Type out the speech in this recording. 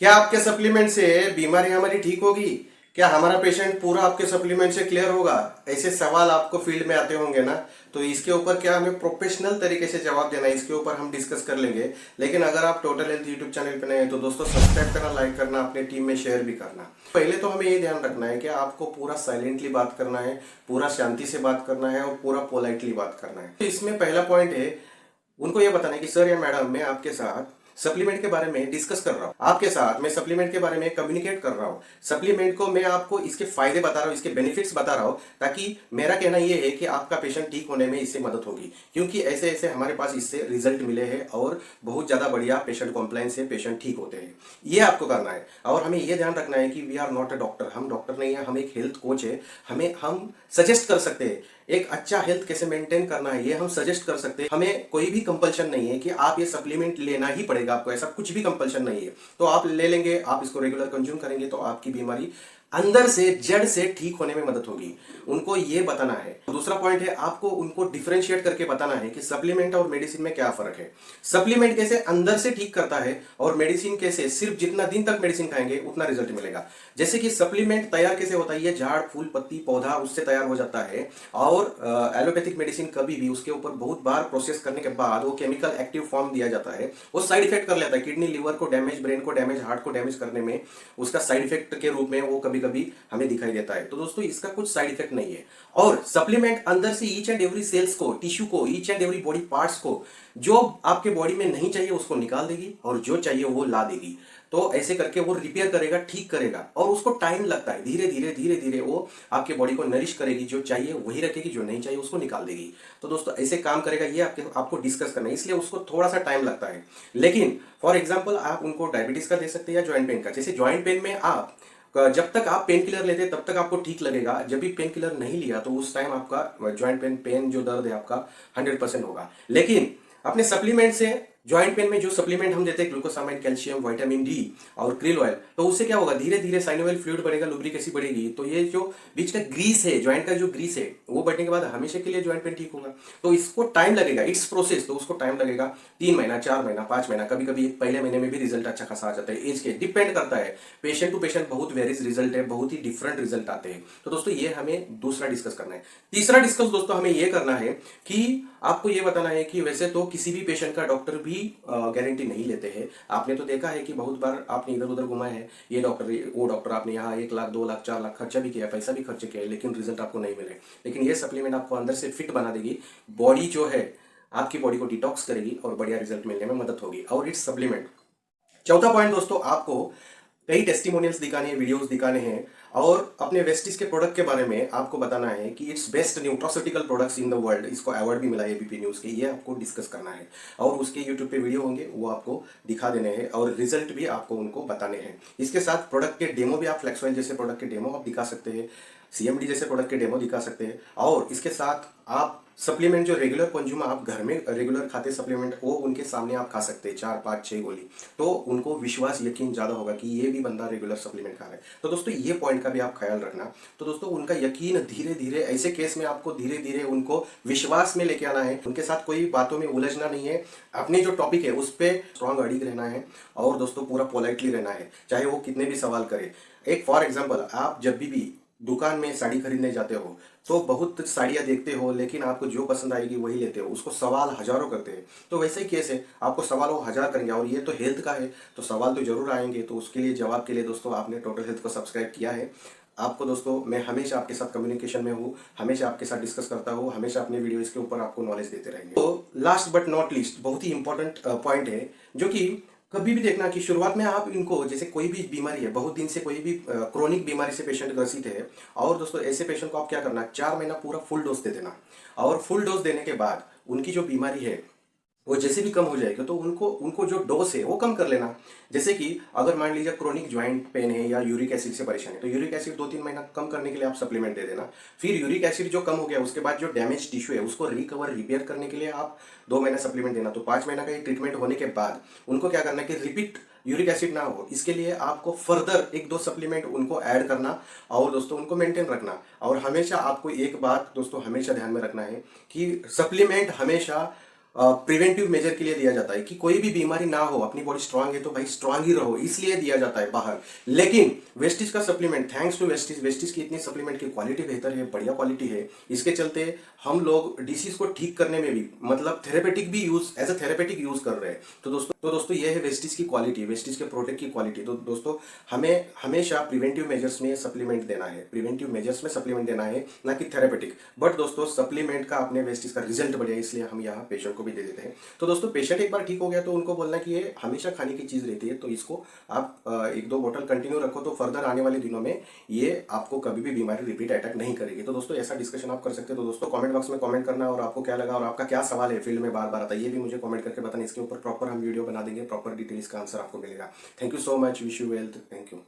क्या आपके सप्लीमेंट से बीमारी हमारी ठीक होगी? क्या हमारा पेशेंट पूरा आपके सप्लीमेंट से क्लियर होगा? ऐसे सवाल आपको फील्ड में आते होंगे ना। तो इसके ऊपर क्या हमें प्रोफेशनल तरीके से जवाब देना है, इसके ऊपर हम डिस्कस कर लेंगे। लेकिन अगर आप टोटल हेल्थ यूट्यूब चैनल पे नए हैं तो दोस्तों सब्सक्राइब करना, लाइक करना, अपने टीम में शेयर भी करना। पहले तो हमें ये ध्यान रखना है कि आपको पूरा साइलेंटली बात करना है, पूरा शांति से बात करना है और पूरा पोलाइटली बात करना है। तो इसमें पहला पॉइंट है, उनको ये बताना है कि सर या मैडम, मैं आपके साथ सप्लीमेंट के बारे में डिस्कस कर रहा हूँ, आपके साथ मैं सप्लीमेंट के बारे में कम्युनिकेट कर रहा हूँ। सप्लीमेंट को मैं आपको इसके फायदे बता रहा हूँ, इसके बेनिफिट्स बता रहा हूँ, ताकि मेरा कहना यह है कि आपका पेशेंट ठीक होने में इससे मदद होगी। क्योंकि ऐसे ऐसे हमारे पास इससे रिजल्ट मिले हैं और बहुत ज्यादा बढ़िया पेशेंट कॉम्प्लायंस से पेशेंट ठीक होते हैं। ये आपको करना है। और हमें यह ध्यान रखना है कि we are not a doctor, हम डॉक्टर नहीं है, हम एक हेल्थ कोच है। हम सजेस्ट कर सकते हैं एक अच्छा हेल्थ कैसे मेंटेन करना है, ये हम सजेस्ट कर सकते हैं। हमें कोई भी कंपल्शन नहीं है कि आप ये सप्लीमेंट लेना ही पड़ेगा, आपको ऐसा कुछ भी कंपल्शन नहीं है। तो आप ले लेंगे, आप इसको रेगुलर कंज्यूम करेंगे तो आपकी बीमारी अंदर से जड़ से ठीक होने में मदद होगी। उनको ये बताना है। दूसरा पॉइंट है, आपको उनको डिफरेंशिएट करके बताना है कि सप्लीमेंट और मेडिसिन में क्या फर्क है। सप्लीमेंट कैसे अंदर से ठीक करता है और मेडिसिन कैसे सिर्फ जितना दिन तक मेडिसिन खाएंगे उतना रिजल्ट मिलेगा। जैसे कि सप्लीमेंट तैयार कैसे होता है, ये झाड़ फूल पत्ती पौधा उससे तैयार हो जाता है। और एलोपैथिक मेडिसिन कभी भी उसके ऊपर बहुत बार प्रोसेस करने के बाद वो केमिकल एक्टिव फॉर्म दिया जाता है, वो साइड इफेक्ट कर लेता है। किडनी लिवर को डैमेज, ब्रेन को डैमेज, हार्ट को डैमेज करने में उसका साइड इफेक्ट के रूप में वो कभी कभी हमें दिखाई देता है। तो दोस्तों इसका कुछ साइड इफेक्ट नहीं है। और सप्लीमेंट अंदर से ईच एंड एवरी सेल्स को, टिश्यू को, each and every body parts को, जो आपके बॉडी में नहीं चाहिए उसको निकाल देगी और जो चाहिए वो ला देगी। तो ऐसे करके वो रिपेयर करेगा, ठीक करेगा। और उसको टाइम लगता है, धीरे धीरे धीरे धीरे वो आपके बॉडी को नरिश करेगी, जो चाहिए वही रखेगी, जो नहीं चाहिए उसको निकाल देगी। तो दोस्तों ऐसे काम करेगा, ये आपको डिस्कस करना है, इसलिए उसको थोड़ा सा टाइम लगता है। लेकिन फॉर एग्जाम्पल आप उनको डायबिटीज का दे सकते हैं या ज्वाइंट पेन का। जैसे ज्वाइंट पेन में आप जब तक आप पेन किलर लेते तब तक आपको ठीक लगेगा, जब भी पेन किलर नहीं लिया तो उस टाइम आपका ज्वाइंट पेन जो दर्द है आपका 100% होगा। लेकिन अपने सप्लीमेंट से, ज्वाइंट पेन में जो सप्लीमेंट हम देते हैं ग्लूकोसामाइन, कैल्शियम, विटामिन डी और क्रिल ऑयल, तो उससे क्या होगा, धीरे धीरे साइनोवियल फ्लूइड बढ़ेगा, लुब्रिकेसी बढ़ेगी। तो ये जो बीच का ग्रीस है, ज्वाइंट का जो ग्रीस है, वो बढ़ने के बाद हमेशा के लिए ज्वाइंट पेन ठीक होगा। तो इसको टाइम लगेगा, इट्स प्रोसेस। तो उसको टाइम लगेगा 3 महीना, 4 महीना, 5 महीना, कभी कभी पहले महीने में भी रिजल्ट अच्छा खासा आ जाता है। एज के डिपेंड करता है, पेशेंट टू पेशेंट बहुत वेरीज रिजल्ट है, बहुत ही डिफरेंट रिजल्ट आते हैं। तो दोस्तों ये हमें दूसरा डिस्कस करना है। तीसरा डिस्कस दोस्तों हमें ये करना है कि आपको ये बताना है कि वैसे तो किसी भी पेशेंट का डॉक्टर भी गारंटी नहीं लेते हैं। आपने तो देखा है कि बहुत बार आपने इधर उधर घुमाए हैं, ये डॉक्टर वो डॉक्टर, आपने यहाँ 1 लाख 2 लाख 4 लाख खर्चा भी किया, पैसा भी खर्च किया है, लेकिन रिजल्ट आपको नहीं मिले। लेकिन ये सप्लीमेंट आपको अंदर से फिट बना देगी, बॉडी जो है आपकी बॉडी को डिटॉक्स करेगी और बढ़िया रिजल्ट मिलने में मदद होगी। और इट्स सप्लीमेंट। चौथा पॉइंट दोस्तों, आपको कई टेस्टिमोनियल्स दिखाने हैं, वीडियोस दिखाने हैं और अपने वेस्टिज के प्रोडक्ट के बारे में आपको बताना है कि it's best nutraceutical products in the world. इसको अवार्ड भी मिला है एबीपी न्यूज़ के, ये आपको डिस्कस करना है। और उसके यूट्यूब पे वीडियो होंगे, वो आपको दिखा देने हैं और रिजल्ट भी आपको उनको बताने हैं। इसके साथ प्रोडक्ट के डेमो भी, आप फ्लेक्सॉइल जैसे प्रोडक्ट के डेमो आप दिखा सकते हैं, सीएमडी जैसे प्रोडक्ट के डेमो दिखा सकते हैं। और इसके साथ आप सप्लीमेंट जो रेगुलर कंज्यूमर आप घर में रेगुलर खाते सप्लीमेंट, वो उनके सामने आप खा सकते हैं 4 5 6 गोली। तो उनको विश्वास यकीन ज़्यादा होगा कि ये भी बंदा रेगुलर सप्लीमेंट खा रहा है। तो दोस्तों ये पॉइंट का भी आप ख्याल रखना। तो दोस्तों उनका यकीन धीरे धीरे, ऐसे केस में आपको धीरे धीरे उनको विश्वास में लेके आना है, उनके साथ कोई बातों में उलझना नहीं है। अपने जो टॉपिक है उस पर स्ट्रांग अड़िग रहना है और दोस्तों पूरा पोलाइटली रहना है, चाहे वो कितने भी सवाल करे। एक फॉर एग्जाम्पल, आप जब भी दुकान में साड़ी खरीदने जाते हो तो बहुत साड़ियाँ देखते हो, लेकिन आपको जो पसंद आएगी वही लेते हो, उसको सवाल हजारों करते हैं। तो वैसे ही केस है, आपको सवाल वो 1000 करेंगे और ये तो हेल्थ का है, तो सवाल तो जरूर आएंगे। तो उसके लिए जवाब के लिए दोस्तों आपने टोटल हेल्थ को सब्सक्राइब किया है। आपको दोस्तों मैं हमेशा आपके साथ कम्युनिकेशन में हूँ, हमेशा आपके साथ डिस्कस करता हूँ, हमेशा अपने वीडियोस के ऊपर आपको नॉलेज देते रहेंगे। तो लास्ट बट नॉट लीस्ट, बहुत ही इंपॉर्टेंट पॉइंट है, जो कि कभी भी देखना कि शुरुआत में आप इनको, जैसे कोई भी बीमारी है, बहुत दिन से कोई भी क्रोनिक बीमारी से पेशेंट ग्रसित है, और दोस्तों ऐसे पेशेंट को आप क्या करना, 4 महीना पूरा फुल डोज दे देना। और फुल डोज देने के बाद उनकी जो बीमारी है वो जैसे भी कम हो जाएगी तो उनको उनको जो डोज है वो कम कर लेना। जैसे कि अगर मान लीजिए क्रोनिक ज्वाइंट पेन है या यूरिक एसिड से परेशान है, तो यूरिक एसिड 2 3 महीना कम करने के लिए आप सप्लीमेंट दे देना। फिर यूरिक एसिड जो कम हो गया उसके बाद जो डैमेज टिश्यू है उसको रिकवर रिपेयर करने के लिए आप 2 महीना सप्लीमेंट देना। तो 5 महीना का ये ट्रीटमेंट होने के बाद उनको क्या करना है कि रिपीट यूरिक एसिड ना हो, इसके लिए आपको फर्दर 1 2 सप्लीमेंट उनको ऐड करना और दोस्तों उनको मेंटेन रखना। और हमेशा आपको एक बात दोस्तों हमेशा ध्यान में रखना है कि सप्लीमेंट हमेशा प्रिवेंटिव मेजर के लिए दिया जाता है कि कोई भी बीमारी ना हो, अपनी बॉडी स्ट्रांग है तो भाई स्ट्रांग ही रहो, इसलिए दिया जाता है बाहर। लेकिन वेस्टिज का supplement, thanks to Vestige, Vestige की इतनी सप्लीमेंट की क्वालिटी बेहतर है, बढ़िया क्वालिटी है, इसके चलते हम लोग डिसीज को ठीक करने में भी मतलब थेरेपेटिक भी use, as a therapeutic use कर रहे हैं। तो दोस्तों ये है वेस्टिज की क्वालिटी, वेस्टिज के प्रोडक्ट की क्वालिटी। तो दोस्तों हमें हमेशा प्रिवेंटिव मेजर्स में सप्लीमेंट देना है, प्रिवेंटिव मेजर्स में सप्लीमेंट देना है, ना कि थेरेपेटिक। बट दोस्तों सप्लीमेंट का अपने वेस्टिज का रिजल्ट बढ़िया, इसलिए हम यहाँ पेशेंट को भी दे देते हैं। तो दोस्तों पेशेंट एक बार ठीक हो गया तो उनको बोलना कि ये हमेशा खाने की चीज रहती है, तो इसको आप एक दो बोतल कंटिन्यू रखो, तो फर्दर आने वाले दिनों में ये आपको कभी भी बीमारी रिपीट अटैक नहीं करेगी। तो दोस्तों ऐसा डिस्कशन आप कर सकते हो। तो दोस्तों कमेंट बॉक्स में कमेंट करना, और आपको क्या लगा और आपका क्या सवाल है फील्ड में बार बार आता है, ये भी मुझे कमेंट करके बताना। इसके ऊपर प्रॉपर हम वीडियो बना देंगे, प्रॉपर डिटेल इसका आंसर आपको मिलेगा। Thank you so much, wish you wealth, thank you.